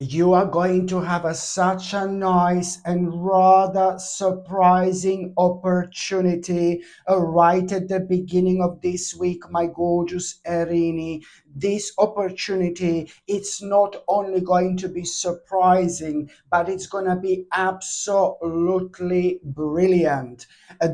You are going to have such a nice and rather surprising opportunity right at the beginning of this week, my gorgeous Erini. This opportunity, it's not only going to be surprising, but it's going to be absolutely brilliant.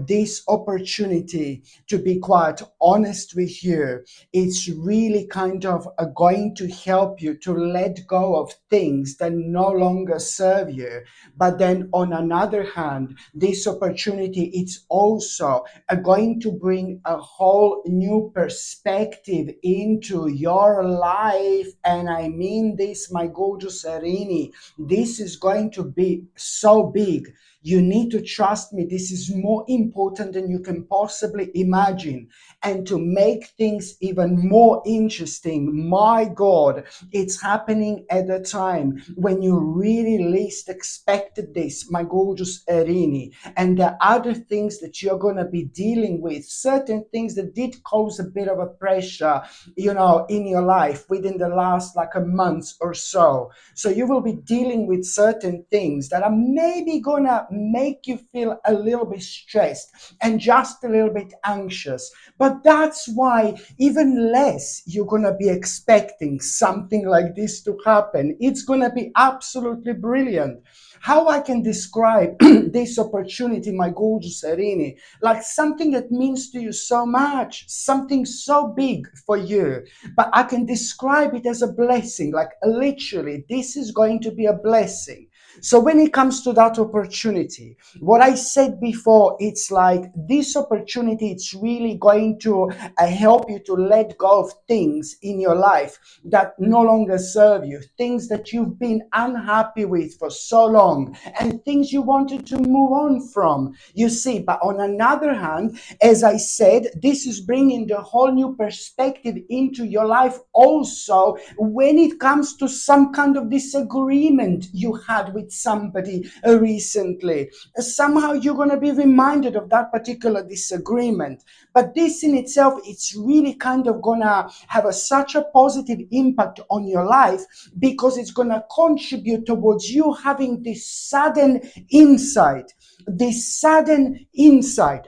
This opportunity, to be quite honest with you, it's really kind of going to help you to let go of things that no longer serve you. But then on another hand, this opportunity, it's also going to bring a whole new perspective into your life. And I mean this, my gorgeous Erini, this is going to be so big. You need to trust me. This is more important than you can possibly imagine. And to make things even more interesting, my God, it's happening at a time when you really least expected this, my gorgeous Erini. And the other things that you're going to be dealing with, certain things that did cause a bit of a pressure, in your life within the last like a month or so. So you will be dealing with certain things that are maybe going to make you feel a little bit stressed and just a little bit anxious. But that's why even less you're going to be expecting something like this to happen. It's going to be absolutely brilliant. How I can describe this opportunity, my gorgeous Erini, like something that means to you so much, something so big for you. But I can describe it as a blessing, like literally, this is going to be a blessing. So when it comes to that opportunity, what I said before, it's like this opportunity, it's really going to help you to let go of things in your life that no longer serve you, things that you've been unhappy with for so long, and things you wanted to move on from. You see, but on another hand, as I said, this is bringing the whole new perspective into your life also when it comes to some kind of disagreement you had with somebody recently. Somehow you're going to be reminded of that particular disagreement. But this in itself, it's really kind of going to have such a positive impact on your life because it's going to contribute towards you having this sudden insight.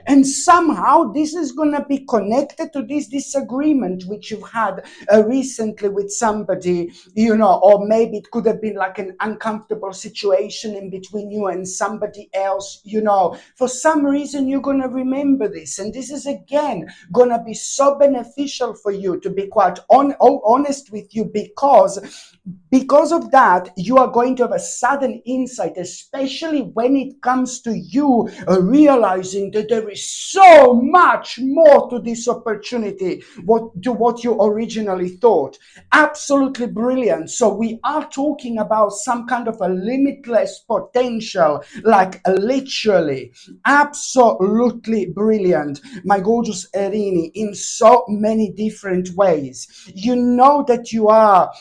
And somehow this is going to be connected to this disagreement which you've had recently with somebody, or maybe it could have been like an uncomfortable situation in between you and somebody else. For some reason you're going to remember this, and this is again going to be so beneficial for you, to be quite honest with you, because of that, you are going to have a sudden insight, especially when it comes to you realizing that there is so much more to this opportunity, to what you originally thought. Absolutely brilliant. So we are talking about some kind of a limitless potential, like literally, absolutely brilliant, my gorgeous Erini, in so many different ways. You know that you are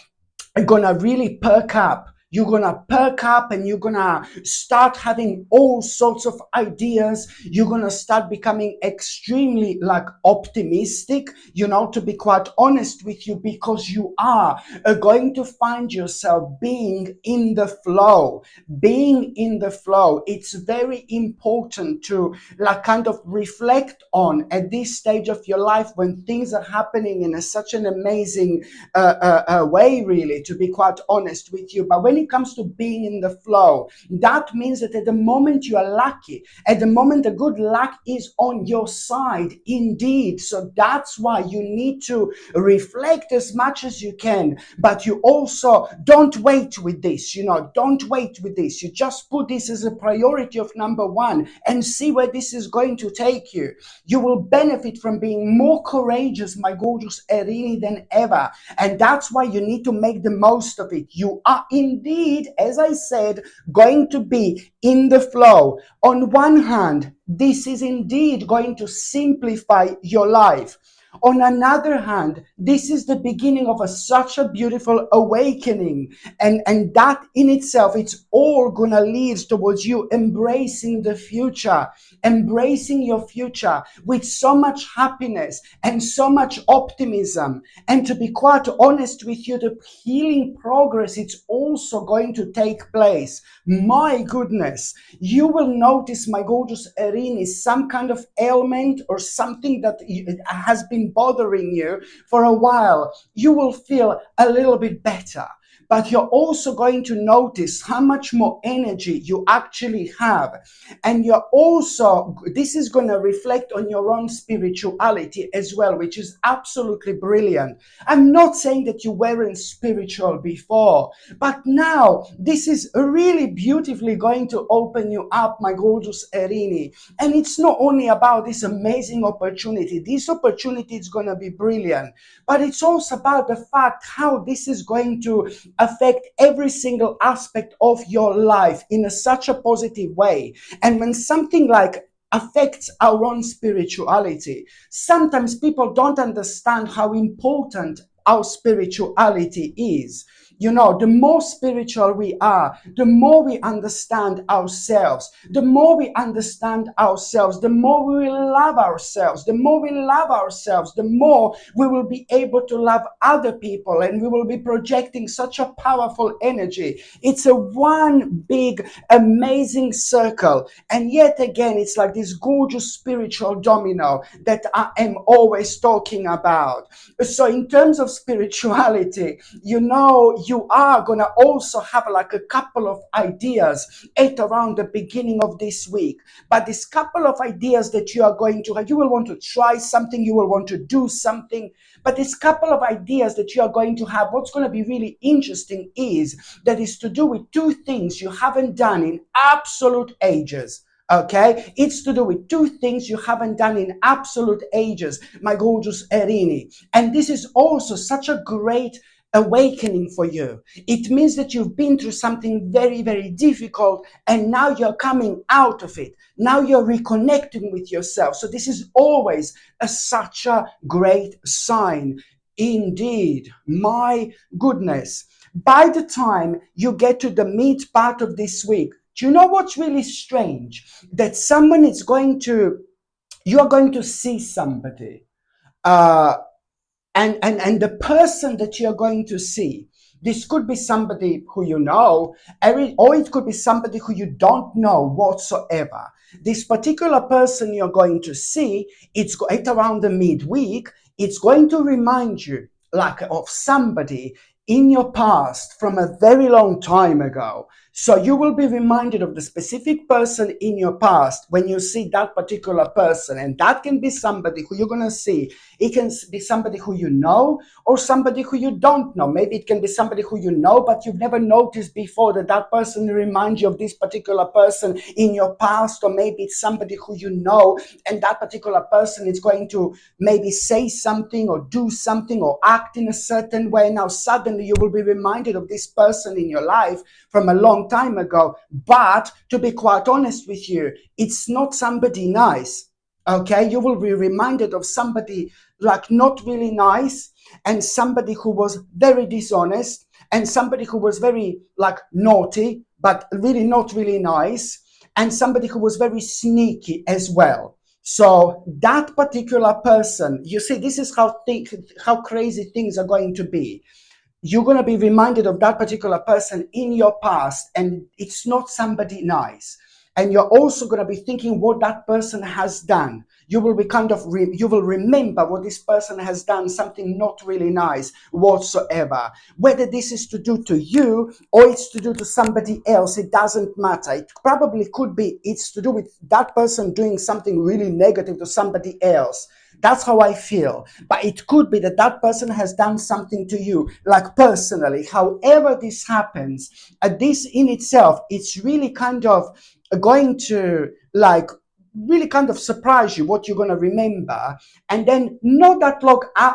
gonna really perk up. You're gonna perk up and you're gonna start having all sorts of ideas. You're gonna start becoming extremely like optimistic, to be quite honest with you, because you are going to find yourself being in the flow. Being in the flow. It's very important to like kind of reflect on at this stage of your life when things are happening in such an amazing way, really, to be quite honest with you. But when it comes to being in the flow, that means that at the moment you are lucky, at the moment the good luck is on your side indeed. So that's why you need to reflect as much as you can, but you also don't wait with this. Don't wait with this. You just put this as a priority of number one and see where this is going to take you. You will benefit from being more courageous, my gorgeous Erini, than ever. And that's why you need to make the most of it. You are indeed, as I said, going to be in the flow. On one hand, this is indeed going to simplify your life. On another hand, this is the beginning of such a beautiful awakening. And that in itself, it's all gonna lead towards you embracing the future, embracing your future with so much happiness and so much optimism. And to be quite honest with you, the healing progress, it's also going to take place. My goodness, you will notice, my gorgeous Erin, some kind of ailment or something that has been bothering you for a while. You will feel a little bit better. But you're also going to notice how much more energy you actually have. And you're also, this is going to reflect on your own spirituality as well, which is absolutely brilliant. I'm not saying that you weren't spiritual before, but now this is really beautifully going to open you up, my gorgeous Erini. And it's not only about this amazing opportunity. This opportunity is going to be brilliant, but it's also about the fact how this is going to affect every single aspect of your life in such a positive way. And when something like affects our own spirituality, sometimes people don't understand how important our spirituality is. You know, the more spiritual we are, the more we understand ourselves. The more we understand ourselves, the more we will love ourselves. The more we love ourselves, the more we will be able to love other people, and we will be projecting such a powerful energy. It's a one big, amazing circle. And yet again, it's like this gorgeous spiritual domino that I am always talking about. So in terms of spirituality, you know, you are going to also have like a couple of ideas at around the beginning of this week. But this couple of ideas that you are going to have, you will want to try something, you will want to do something. But this couple of ideas that you are going to have, what's going to be really interesting is that is to do with two things you haven't done in absolute ages. Okay, it's to do with two things you haven't done in absolute ages, my gorgeous Erini. And this is also such a great awakening for you. It means that you've been through something very, very difficult, and now you're coming out of it. Now you're reconnecting with yourself. So this is always such a great sign. Indeed, my goodness. By the time you get to the mid part of this week, do you know what's really strange? That someone is going to, you are going to see somebody. Uh, and the person that you're going to see, this could be somebody who you know, or it could be somebody who you don't know whatsoever. This particular person you're going to see, it's right around the midweek, it's going to remind you like of somebody in your past from a very long time ago. So you will be reminded of the specific person in your past when you see that particular person. And that can be somebody who you're going to see. It can be somebody who you know or somebody who you don't know. Maybe it can be somebody who you know, but you've never noticed before that that person reminds you of this particular person in your past. Or maybe it's somebody who you know, and that particular person is going to maybe say something or do something or act in a certain way. Now suddenly you will be reminded of this person in your life from a long time ago. But to be quite honest with you, it's not somebody nice. Okay, you will be reminded of somebody like not really nice, and somebody who was very dishonest, and somebody who was very like naughty but really not really nice, and somebody who was very sneaky as well. So that particular person, you see, this is how crazy things are going to be. You're going to be reminded of that particular person in your past, and it's not somebody nice. And you're also going to be thinking what that person has done. You will be you will remember what this person has done, something not really nice whatsoever. Whether this is to do to you or it's to do to somebody else, it doesn't matter. It probably could be it's to do with that person doing something really negative to somebody else. That's how I feel. But it could be that that person has done something to you, like personally. However this happens, this in itself, it's really kind of going to like really kind of surprise you what you're going to remember. And then not that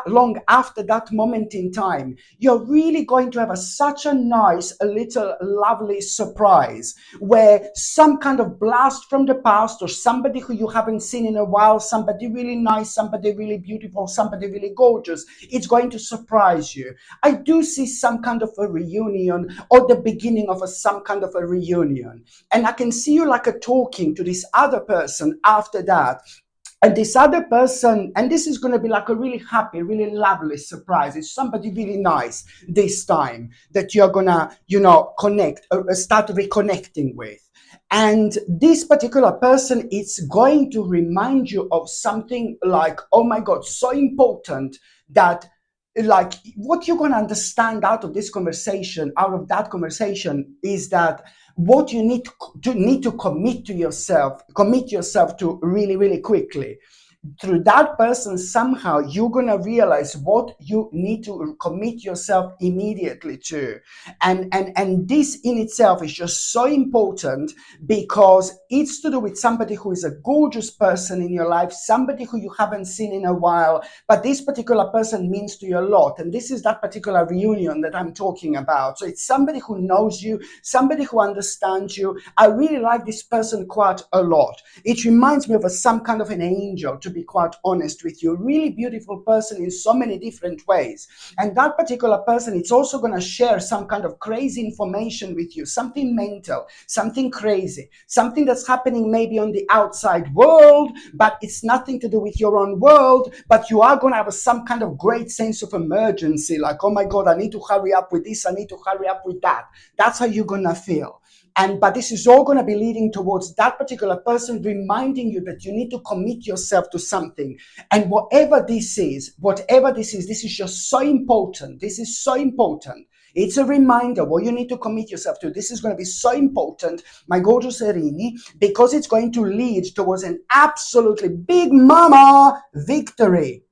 long after that moment in time, you're really going to have such a nice, a little lovely surprise where some kind of blast from the past, or somebody who you haven't seen in a while, somebody really nice, somebody really beautiful, somebody really gorgeous, it's going to surprise you. I do see some kind of a reunion, or the beginning of some kind of a reunion. And I can see you like a talking to this other person after that. And this other person, and this is going to be like a really happy, really lovely surprise. It's somebody really nice this time that you're going to, connect, start reconnecting with. And this particular person is going to remind you of something like, oh my God, so important that, like, what you're going to understand out of this conversation, out of that conversation, is that what you need to commit yourself to really, really quickly. Through that person, somehow you're going to realize what you need to commit yourself immediately to. And this in itself is just so important, because it's to do with somebody who is a gorgeous person in your life, somebody who you haven't seen in a while, but this particular person means to you a lot. And this is that particular reunion that I'm talking about. So it's somebody who knows you, somebody who understands you. I really like this person quite a lot. It reminds me of some kind of an angel, to be quite honest with you. Really beautiful person in so many different ways. And that particular person, it's also going to share some kind of crazy information with you, something mental, something crazy, something that's happening maybe on the outside world, but it's nothing to do with your own world. But you are going to have some kind of great sense of emergency, like, oh my God, I need to hurry up with this, I need to hurry up with that. That's how you're going to feel. But this is all going to be leading towards that particular person reminding you that you need to commit yourself to something. And whatever this is, this is just so important. This is so important. It's a reminder what you need to commit yourself to. This is going to be so important, my gorgeous Erini, because it's going to lead towards an absolutely big mama victory.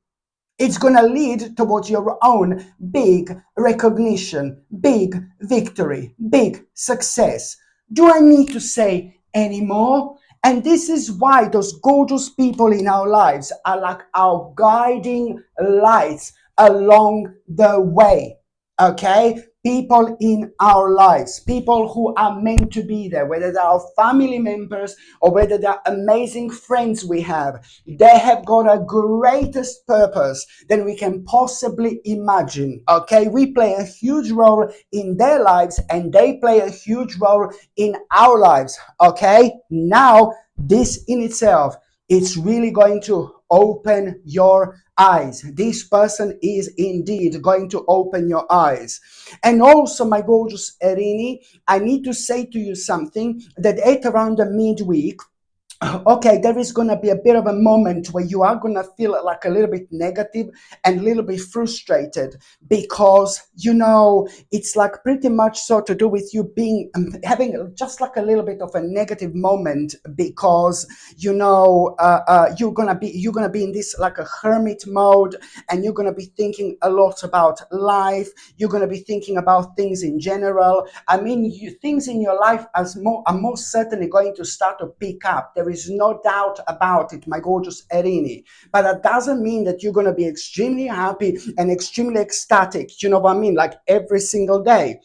It's going to lead towards your own big recognition, big victory, big success. Do I need to say any more? And this is why those gorgeous people in our lives are like our guiding lights along the way. Okay? People in our lives, people who are meant to be there, whether they're our family members or whether they're amazing friends we have, they have got a greatest purpose than we can possibly imagine. Okay, we play a huge role in their lives and they play a huge role in our lives. Okay, now this in itself, it's really going to open your eyes. This person is indeed going to open your eyes. And also, my gorgeous Erini, I need to say to you something that at around the midweek, okay, there is going to be a bit of a moment where you are going to feel like a little bit negative and a little bit frustrated, because it's like pretty much so to do with you being having just like a little bit of a negative moment, because you're gonna be in this like a hermit mode, and you're gonna be thinking a lot about life. You're gonna be thinking about things in general. I mean, things in your life are most certainly going to start to pick up. There is no doubt about it, my gorgeous Erini. But that doesn't mean that you're going to be extremely happy and extremely ecstatic, you know what I mean, like every single day.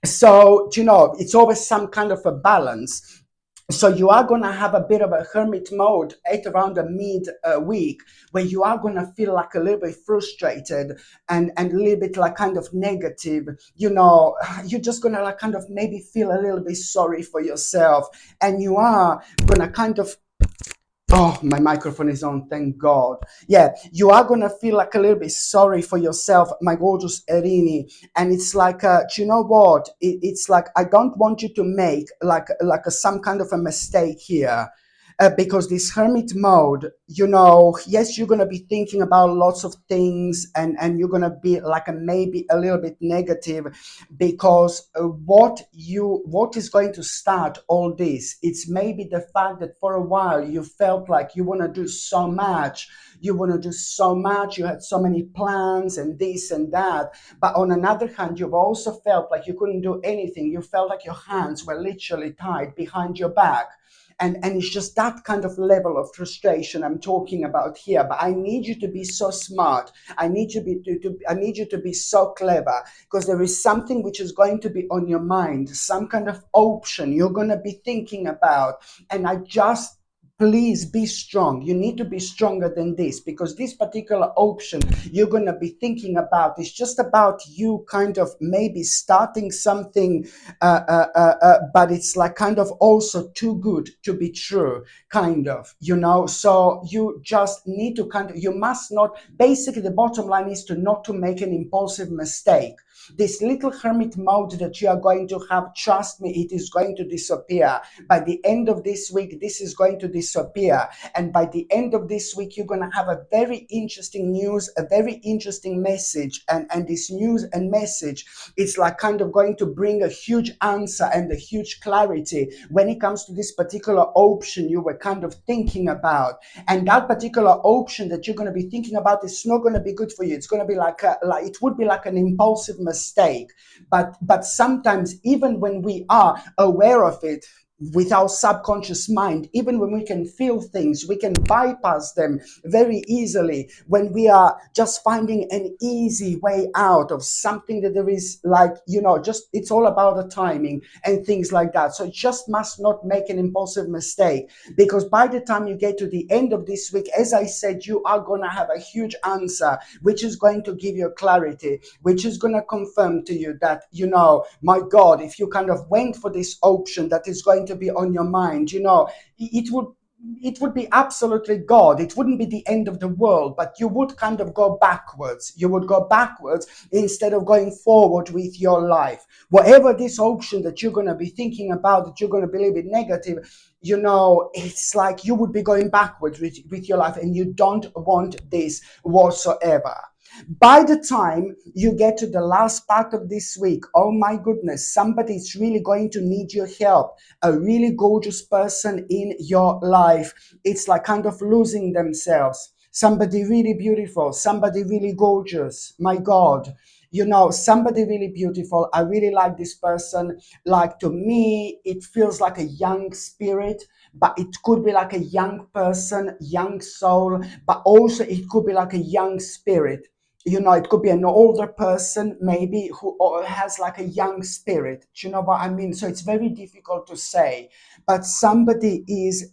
So, it's always some kind of a balance. So you are going to have a bit of a hermit mode at around the mid-week, where you are going to feel like a little bit frustrated and a little bit like kind of negative. You're just going to like kind of maybe feel a little bit sorry for yourself. And you are going to kind of, oh, my microphone is on, thank God. Yeah, you are going to feel like a little bit sorry for yourself, my gorgeous Erini. And it's like, do you know what? It's like, I don't want you to make some kind of a mistake here. Because this hermit mode, yes, you're going to be thinking about lots of things, and you're going to be like maybe a little bit negative, because what is going to start all this, it's maybe the fact that for a while you felt like you want to do so much, you want to do so much, you had so many plans and this and that. But on another hand, you've also felt like you couldn't do anything. You felt like your hands were literally tied behind your back. And it's just that kind of level of frustration I'm talking about here. But I need you to be so smart. I need you I need you to be so clever, because there is something which is going to be on your mind, some kind of option you're going to be thinking about. And I just, please be strong. You need to be stronger than this, because this particular option you're going to be thinking about is just about you kind of maybe starting something, but it's like kind of also too good to be true, kind of, so you just need to kind of, you must not, basically the bottom line is to not to make an impulsive mistake. This little hermit mode that you are going to have, trust me, it is going to disappear. By the end of this week, this is going to disappear. And by the end of this week, you're going to have a very interesting news, a very interesting message. And this news and message, it's like kind of going to bring a huge answer and a huge clarity when it comes to this particular option you were kind of thinking about. And that particular option that you're going to be thinking about is not going to be good for you. It's going to be like it would be like an impulsive mistake. But sometimes, even when we are aware of it, with our subconscious mind, even when we can feel things, we can bypass them very easily when we are just finding an easy way out of something that there is, like, just, it's all about the timing and things like that. So you just must not make an impulsive mistake, because by the time you get to the end of this week, as I said, you are going to have a huge answer, which is going to give you clarity, which is going to confirm to you that, my God, if you kind of went for this option that is going to be on your mind, it would be absolutely God. It wouldn't be the end of the world, but you would kind of go backwards. You would go backwards instead of going forward with your life. Whatever this option that you're going to be thinking about, that you're going to be a little bit negative, it's like you would be going backwards with your life, and you don't want this whatsoever. By the time you get to the last part of this week, oh my goodness, somebody is really going to need your help. A really gorgeous person in your life. It's like kind of losing themselves. Somebody really beautiful, somebody really gorgeous. My God. Somebody really beautiful. I really like this person. Like, to me, it feels like a young spirit, but it could be like a young person, young soul, but also it could be like a young spirit. It could be an older person, maybe, who has like a young spirit. Do you know what I mean? So it's very difficult to say, but somebody's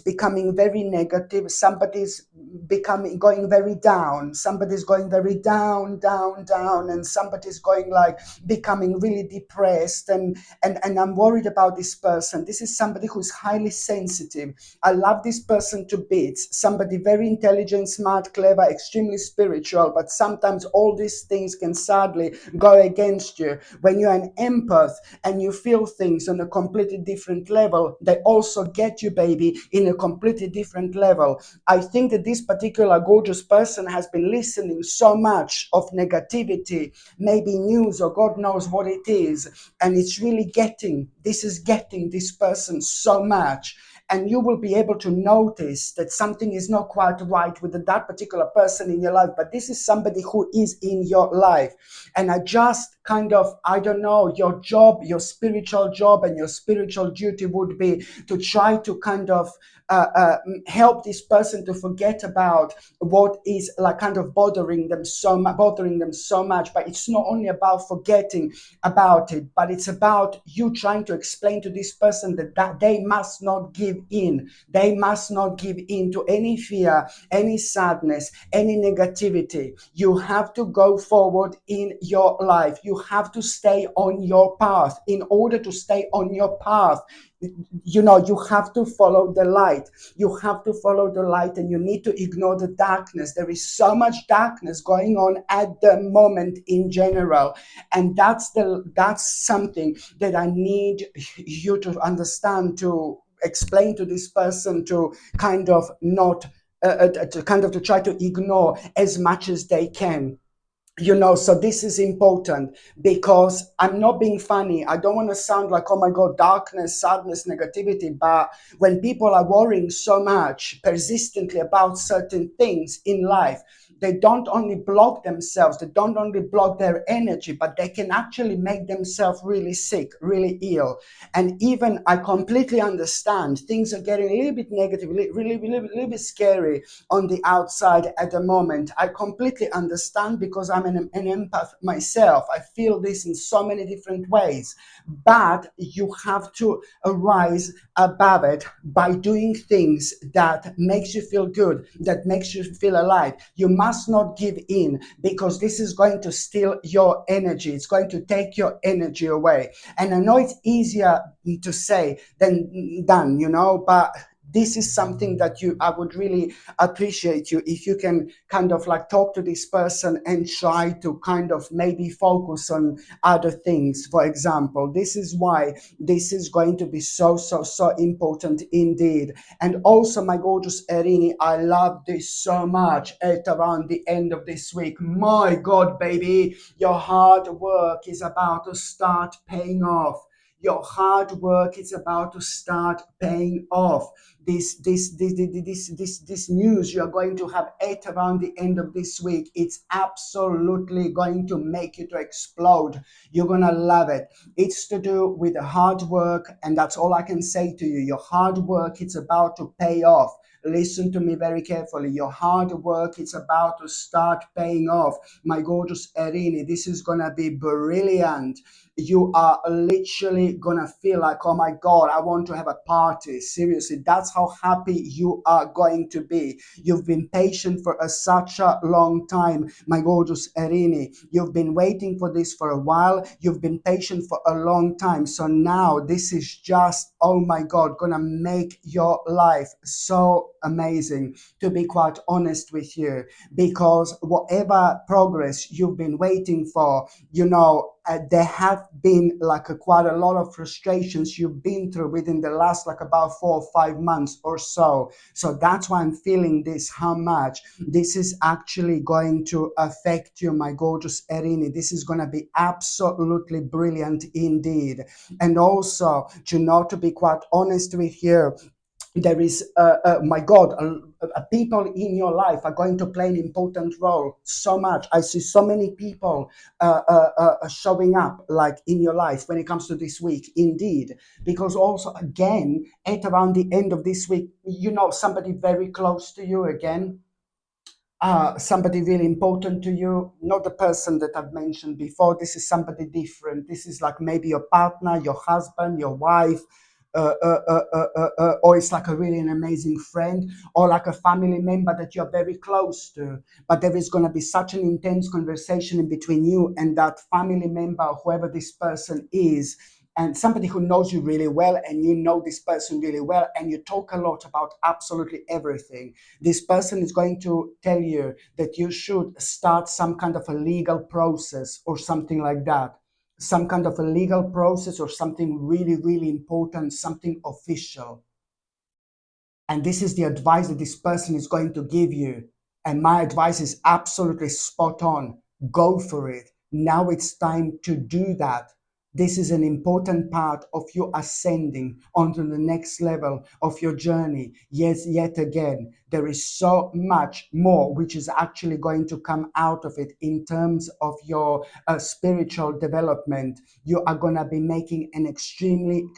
becoming very negative, somebody's becoming going very down, somebody's going very down, down, down, and somebody's going like becoming really depressed, and I'm worried about this person. This is somebody who's highly sensitive. I love this person to bits. Somebody very intelligent, smart, clever, extremely spiritual, but sometimes all these things can sadly go against you. When you're an empath and you feel things on a completely different level, they also get you, baby, in a completely different level. I think that this particular gorgeous person has been listening so much of negativity, maybe news or God knows what it is, and it's really getting this person so much. And you will be able to notice that something is not quite right with that particular person in your life. But this is somebody who is in your life. And I just kind of, I don't know, your job, your spiritual job and your spiritual duty would be to try to kind of help this person to forget about what is like kind of bothering them so much. But it's not only about forgetting about it, but it's about you trying to explain to this person that they must not give in. They must not give in to any fear, any sadness, any negativity. You have to go forward in your life. You have to stay on your path. In order to stay on your path, you have to follow the light. You have to follow the light, and you need to ignore the darkness. There is so much darkness going on at the moment in general, and that's something that I need you to understand, to explain to this person, to kind of not to try to ignore as much as they can. So this is important because I'm not being funny. I don't want to sound like, oh my God, darkness, sadness, negativity. But when people are worrying so much persistently about certain things in life, they don't only block themselves, they don't only block their energy, but they can actually make themselves really sick, really ill. And even I completely understand things are getting a little bit negative, really bit scary on the outside at the moment. I completely understand because I'm an empath myself. I feel this in so many different ways. But you have to arise above it by doing things that makes you feel good, that makes you feel alive. You must not give in because this is going to steal your energy. It's going to take your energy away. And I know it's easier to say than done, but this is something that I would really appreciate you if you can kind of like talk to this person and try to kind of maybe focus on other things. For example, this is why this is going to be so important indeed. And also, my gorgeous Erini, I love this so much at around the end of this week. My God, baby, your hard work is about to start paying off. Your hard work is about to start paying off. This news you are going to have at around the end of this week, it's absolutely going to make you to explode. You're gonna love it. It's to do with the hard work, and that's all I can say to you. Your hard work, it's about to pay off. Listen to me very carefully. Your hard work, it's about to start paying off. My gorgeous Erini, this is gonna be brilliant. You are literally gonna feel like, oh my God, I want to have a party. Seriously, that's how happy you are going to be. You've been patient for such a long time, my gorgeous Erini. You've been waiting for this for a while. You've been patient for a long time. So now this is just, oh my God, gonna make your life so amazing, to be quite honest with you, because whatever progress you've been waiting for, there have been like quite a lot of frustrations you've been through within the last like about 4 or 5 months or so. So that's why I'm feeling this, how much this is actually going to affect you, my gorgeous Erini. This is going to be absolutely brilliant indeed. And also, to be quite honest with you, there is my God, people in your life are going to play an important role. So much I see so many people showing up like in your life when it comes to this week indeed, because also again at around the end of this week, somebody very close to you again, somebody really important to you, not the person that I've mentioned before. This is somebody different. This is like maybe your partner, your husband, your wife, or it's like a really an amazing friend, or like a family member that you're very close to. But there is going to be such an intense conversation in between you and that family member, whoever this person is, and somebody who knows you really well, and you know this person really well, and you talk a lot about absolutely everything. This person is going to tell you that you should start some kind of a legal process or something like that. Some kind of a legal process or something really important, something official. And this is the advice that this person is going to give you. And my advice is absolutely spot on. Go for it. Now it's time to do that. This is an important part of you ascending onto the next level of your journey. Yes, yet again, there is so much more which is actually going to come out of it in terms of your spiritual development. You are going to be making an extremely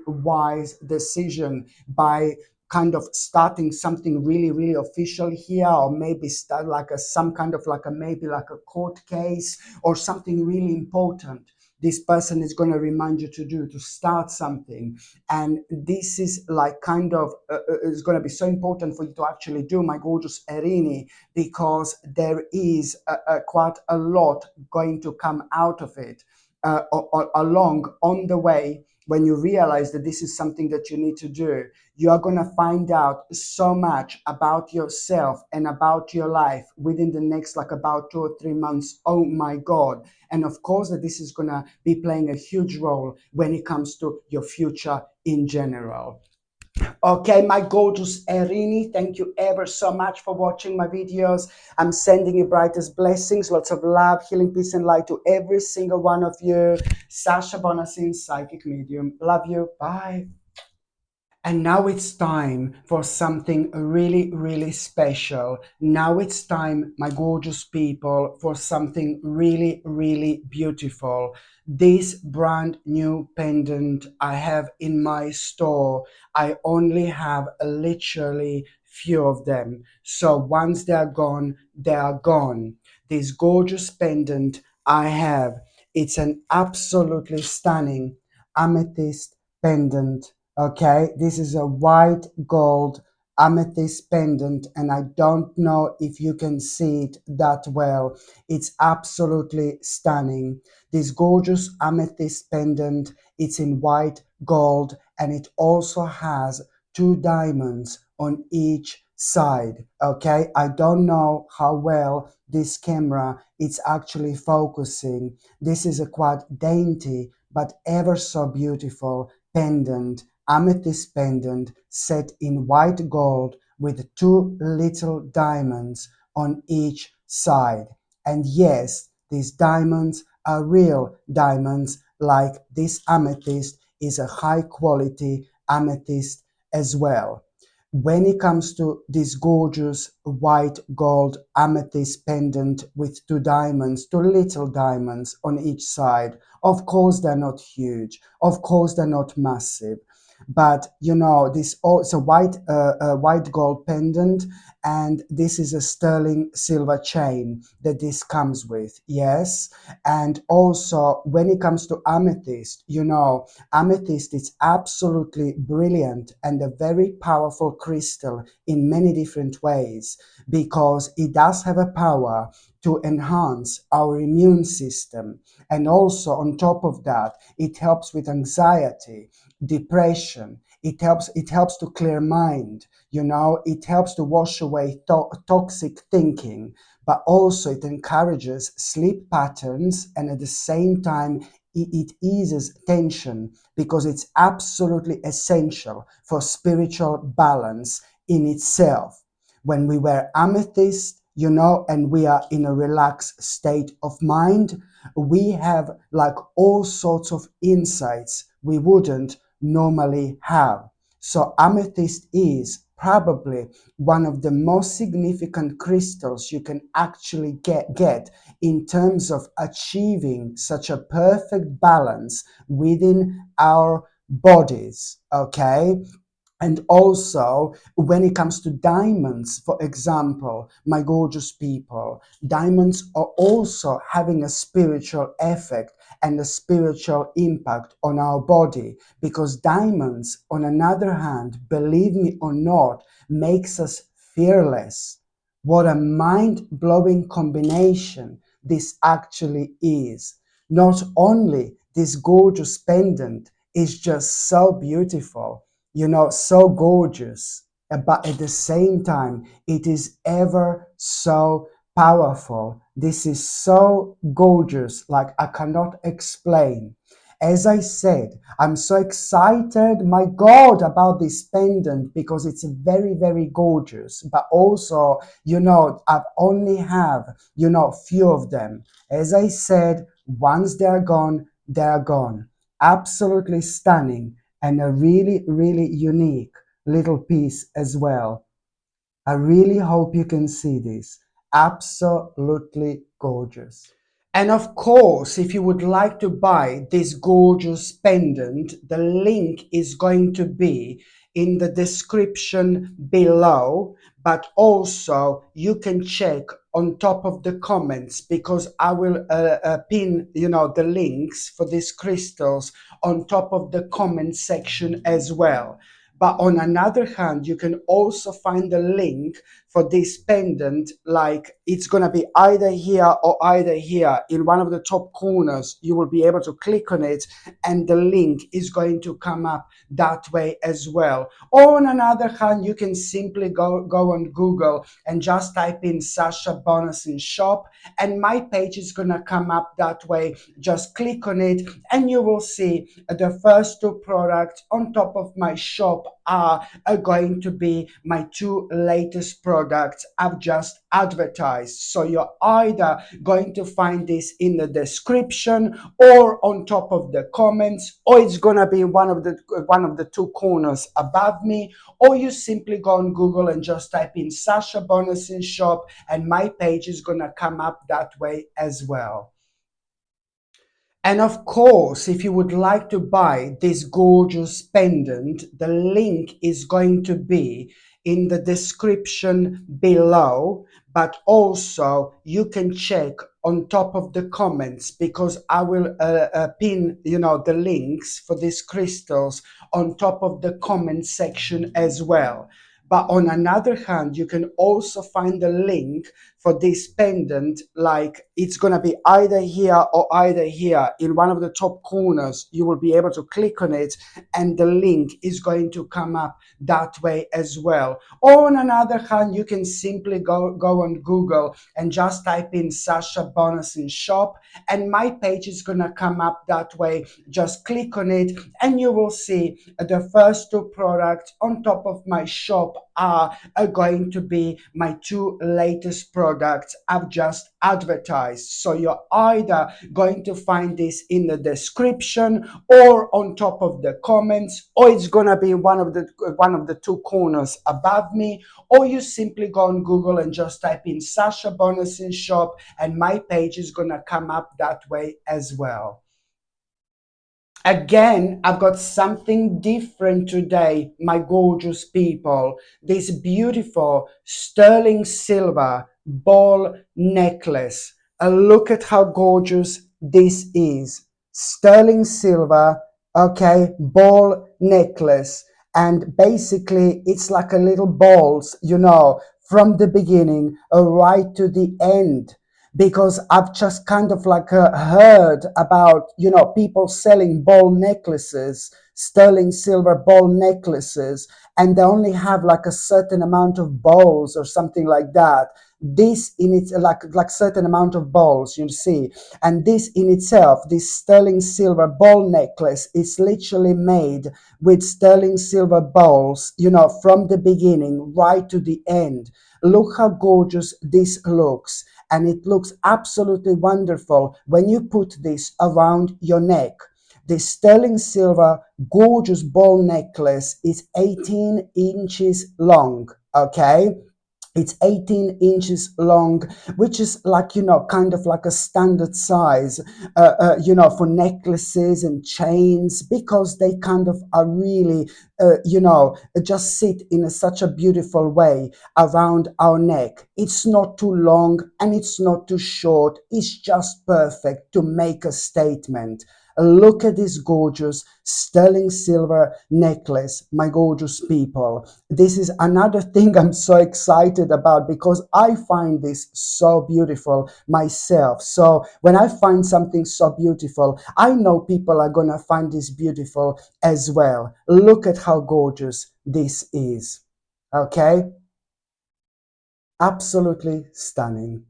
wise decision by kind of starting something really official here, or maybe start like some kind of like a maybe like a court case or something really important. This person is going to remind you to start something, and this is like kind of is going to be so important for you to actually do, my gorgeous Erini, because there is quite a lot going to come out of it along on the way. When you realize that this is something that you need to do, you are going to find out so much about yourself and about your life within the next like about 2 or 3 months. Oh my God. And of course that this is going to be playing a huge role when it comes to your future in general. Okay, my gorgeous Erini, thank you ever so much for watching my videos. I'm sending you brightest blessings, lots of love, healing, peace, and light to every single one of you. Sasha Bonasin, Psychic Medium. Love you. Bye. And now it's time for something really, really special. Now it's time, my gorgeous people, for something really, really beautiful. This brand new pendant I have in my store, I only have literally few of them. So once they're gone, they are gone. This gorgeous pendant I have, it's an absolutely stunning amethyst pendant. Okay, this is a white gold amethyst pendant, and I don't know if you can see it that well. It's absolutely stunning. This gorgeous amethyst pendant, it's in white gold, and it also has two diamonds on each side. Okay, I don't know how well this camera is actually focusing. This is a quite dainty but ever so beautiful pendant, amethyst pendant set in white gold with two little diamonds on each side. And yes, these diamonds are real diamonds, like this amethyst is a high quality amethyst as well. When it comes to this gorgeous white gold amethyst pendant with two diamonds, two little diamonds on each side, of course they're not huge, of course they're not massive, but you know, this also white gold pendant, and this is a sterling silver chain that this comes with. Yes. And also when it comes to amethyst, you know, amethyst is absolutely brilliant and a very powerful crystal in many different ways, because it does have a power to enhance our immune system. And also on top of that, it helps with anxiety, depression. It helps to clear mind. You know, it helps to wash away toxic thinking, but also it encourages sleep patterns, and at the same time it eases tension, because it's absolutely essential for spiritual balance in itself. When we wear amethyst, you know, and we are in a relaxed state of mind, we have like all sorts of insights we wouldn't normally have. So amethyst is probably one of the most significant crystals you can actually get in terms of achieving such a perfect balance within our bodies. Okay. And also, when it comes to diamonds, for example, my gorgeous people, diamonds are also having a spiritual effect and a spiritual impact on our body, because diamonds, on another hand, believe me or not, makes us fearless. What a mind-blowing combination this actually is. Not only this gorgeous pendant is just so beautiful, you know, so gorgeous, but at the same time, it is ever so powerful. This is so gorgeous, like I cannot explain. As I said, I'm so excited, my God, about this pendant, because it's very, very gorgeous. But also, you know, I only have, you know, few of them. As I said, once they're gone, they're gone. Absolutely stunning, and a really, really unique little piece as well. I really hope you can see this. Absolutely gorgeous. And of course, if you would like to buy this gorgeous pendant, the link is going to be in the description below, but also you can check on top of the comments, because I will pin, you know, the links for these crystals on top of the comment section as well. But on another hand, you can also find the link for this pendant, like it's gonna be either here or either here in one of the top corners. You will be able to click on it and the link is going to come up that way as well. Or on another hand, you can simply go on Google and just type in Sasha Bonus shop, and my page is gonna come up that way. Just click on it and you will see the first two products on top of my shop are going to be my two latest products I've just advertised. So you're either going to find this in the description or on top of the comments, or it's gonna be in one of the two corners above me, or you simply go on Google and just type in Sasha Bonasin shop and my page is gonna come up that way as well. And of course, if you would like to buy this gorgeous pendant, the link is going to be in the description below, but also you can check on top of the comments because I will pin, the links for these crystals on top of the comment section as well. But on another hand, you can also find the link for this pendant, like it's going to be either here or either here in one of the top corners. You will be able to click on it and the link is going to come up that way as well. Or on another hand, you can simply go on Google and just type in Sasha Bonus shop and my page is going to come up that way. Just click on it and you will see the first two products on top of my shop are going to be my two latest products I've just advertised. So you're either going to find this in the description or on top of the comments, or it's gonna be in one of the two corners above me, or you simply go on Google and just type in Sasha Bonasin shop and my page is gonna come up that way as well. Again, I've got something different today, my gorgeous people. This beautiful sterling silver ball necklace. Look at how gorgeous this is. Sterling silver, okay, ball necklace. And basically, it's like a little balls, from the beginning right to the end, because I've just kind of like heard about, people selling ball necklaces, sterling silver ball necklaces, and they only have like a certain amount of balls or something like that. This in its like certain amount of balls, you see, and this in itself, this sterling silver ball necklace is literally made with sterling silver balls, from the beginning right to the end. Look how gorgeous this looks, and it looks absolutely wonderful when you put this around your neck. This sterling silver gorgeous ball necklace is 18 inches long, okay? It's 18 inches long, which is like, kind of like a standard size, for necklaces and chains, because they kind of are really, just sit in such a beautiful way around our neck. It's not too long and it's not too short. It's just perfect to make a statement. Look at this gorgeous sterling silver necklace, my gorgeous people. This is another thing I'm so excited about because I find this so beautiful myself. So when I find something so beautiful, I know people are going to find this beautiful as well. Look at how gorgeous this is. Okay? Absolutely stunning.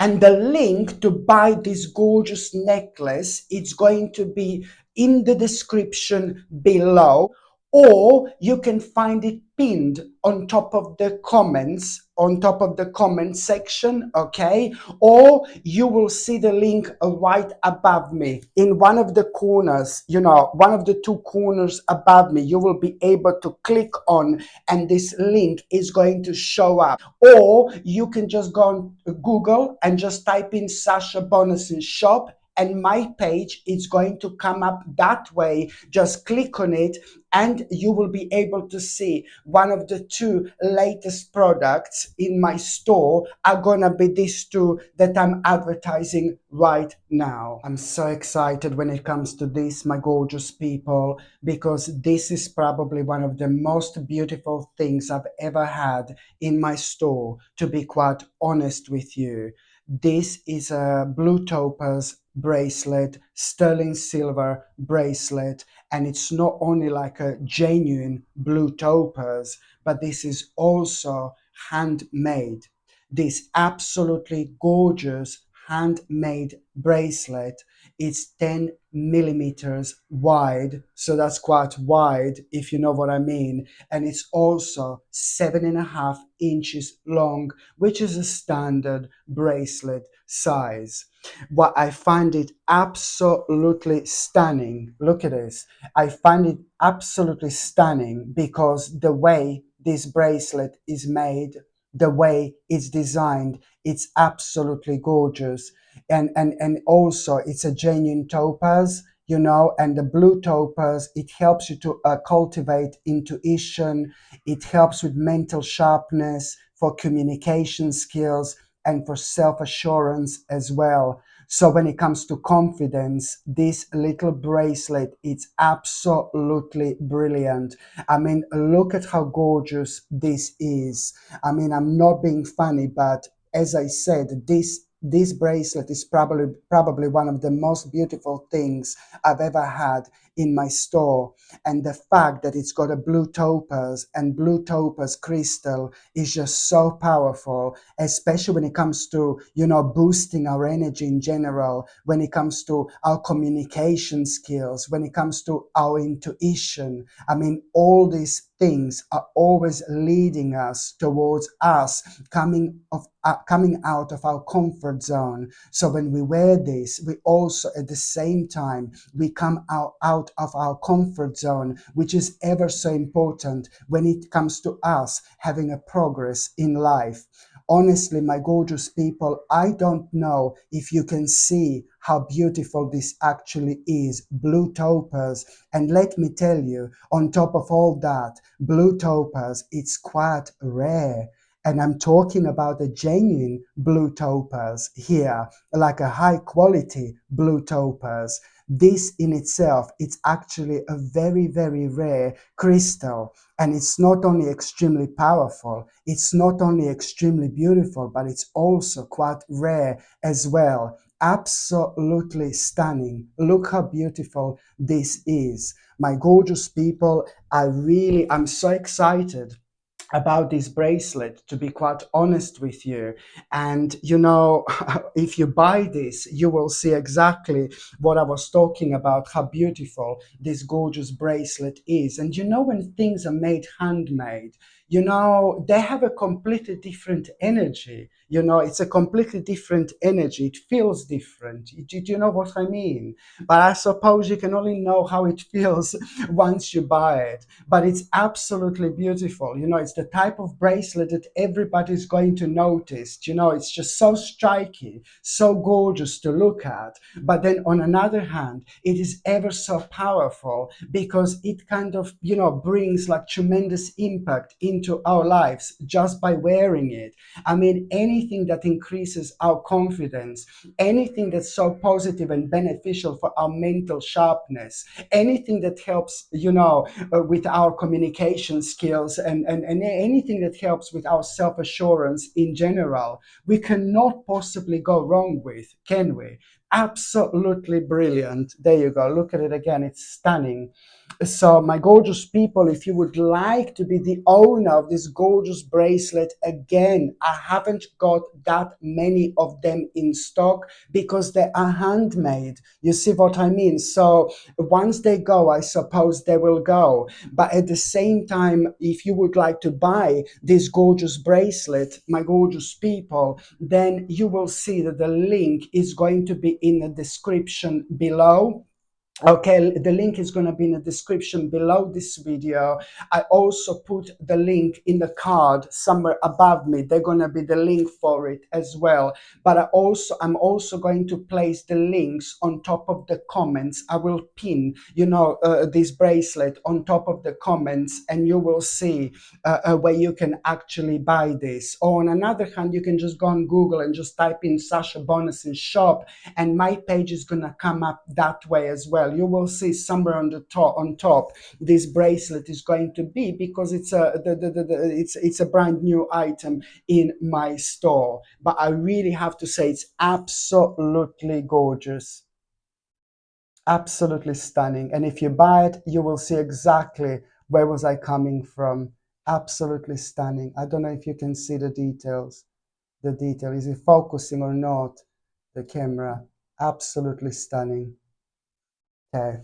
And the link to buy this gorgeous necklace, it's going to be in the description below, or you can find it pinned on top of the comments, on top of the comment section, okay? Or you will see the link right above me in one of the corners, one of the two corners above me. You will be able to click on and this link is going to show up. Or you can just go on Google and just type in Sasha Bonasin shop and my page is going to come up that way. Just click on it and you will be able to see one of the two latest products in my store are gonna be these two that I'm advertising right now. I'm so excited when it comes to this, my gorgeous people, because this is probably one of the most beautiful things I've ever had in my store, to be quite honest with you. This is a blue topaz bracelet, sterling silver bracelet, and it's not only like a genuine blue topaz, but this is also handmade. This absolutely gorgeous handmade bracelet is 10 millimeters wide, so that's quite wide if you know what I mean, and it's also 7.5 inches long, which is a standard bracelet size. What I find it absolutely stunning, look at this, I find it absolutely stunning because the way this bracelet is made, the way it's designed, it's absolutely gorgeous. And also it's a genuine topaz, you know, and the blue topaz, it helps you to cultivate intuition, it helps with mental sharpness, for communication skills, and for self-assurance as well. So when it comes to confidence, this little bracelet, it's absolutely brilliant. I mean, look at how gorgeous this is. I mean, I'm not being funny, but as I said, this bracelet is probably one of the most beautiful things I've ever had in my store. And the fact that it's got a blue topaz and blue topaz crystal is just so powerful, especially when it comes to, you know, boosting our energy in general, when it comes to our communication skills, when it comes to our intuition. I mean, all these things are always leading us towards us coming out of our comfort zone. So when we wear this, we also at the same time we come out of our comfort zone, which is ever so important when it comes to us having a progress in life. Honestly, my gorgeous people, I don't know if you can see how beautiful this actually is, blue topaz. And let me tell you, on top of all that, blue topaz, it's quite rare. And I'm talking about a genuine blue topaz here, like a high quality blue topaz. This in itself, it's actually a very, very rare crystal. And it's not only extremely powerful, it's not only extremely beautiful, but it's also quite rare as well. Absolutely stunning. Look how beautiful this is. My gorgeous people, I'm so excited about this bracelet, to be quite honest with you. And you know, if you buy this, you will see exactly what I was talking about, how beautiful this gorgeous bracelet is. And you know, when things are made handmade, you know, they have a completely different energy. You know, it's a completely different energy, it feels different. Do you know what I mean? But I suppose you can only know how it feels once you buy it. But it's absolutely beautiful. You know, it's the type of bracelet that everybody's going to notice. You know, it's just so striking, so gorgeous to look at. But then on another hand, it is ever so powerful because it kind of, you know, brings like tremendous impact into our lives just by wearing it. I mean, anything that increases our confidence, anything that's so positive and beneficial for our mental sharpness, anything that helps, you know, with our communication skills, and anything that helps with our self-assurance in general, we cannot possibly go wrong with, can we? Absolutely brilliant. There you go. Look at it again. It's stunning. So, my gorgeous people, if you would like to be the owner of this gorgeous bracelet, again, I haven't got that many of them in stock because they are handmade. You see what I mean? So, once they go, I suppose they will go. But at the same time, if you would like to buy this gorgeous bracelet, my gorgeous people, then you will see that the link is going to be in the description below. Okay, the link is going to be in the description below this video. I also put the link in the card somewhere above me. They're going to be the link for it as well. But I'm also going to place the links on top of the comments. I will pin, this bracelet on top of the comments, and you will see where you can actually buy this. Or on another hand, you can just go on Google and just type in Sasha Bonasin shop, and my page is gonna come up that way as well. You will see somewhere on top this bracelet is going to be, because it's a brand new item in my store. But I really have to say, it's absolutely gorgeous, absolutely stunning. And if you buy it, you will see exactly where was I coming from. Absolutely stunning. I don't know if you can see the details. The detail, is it focusing or not, the camera? Absolutely stunning. Okay.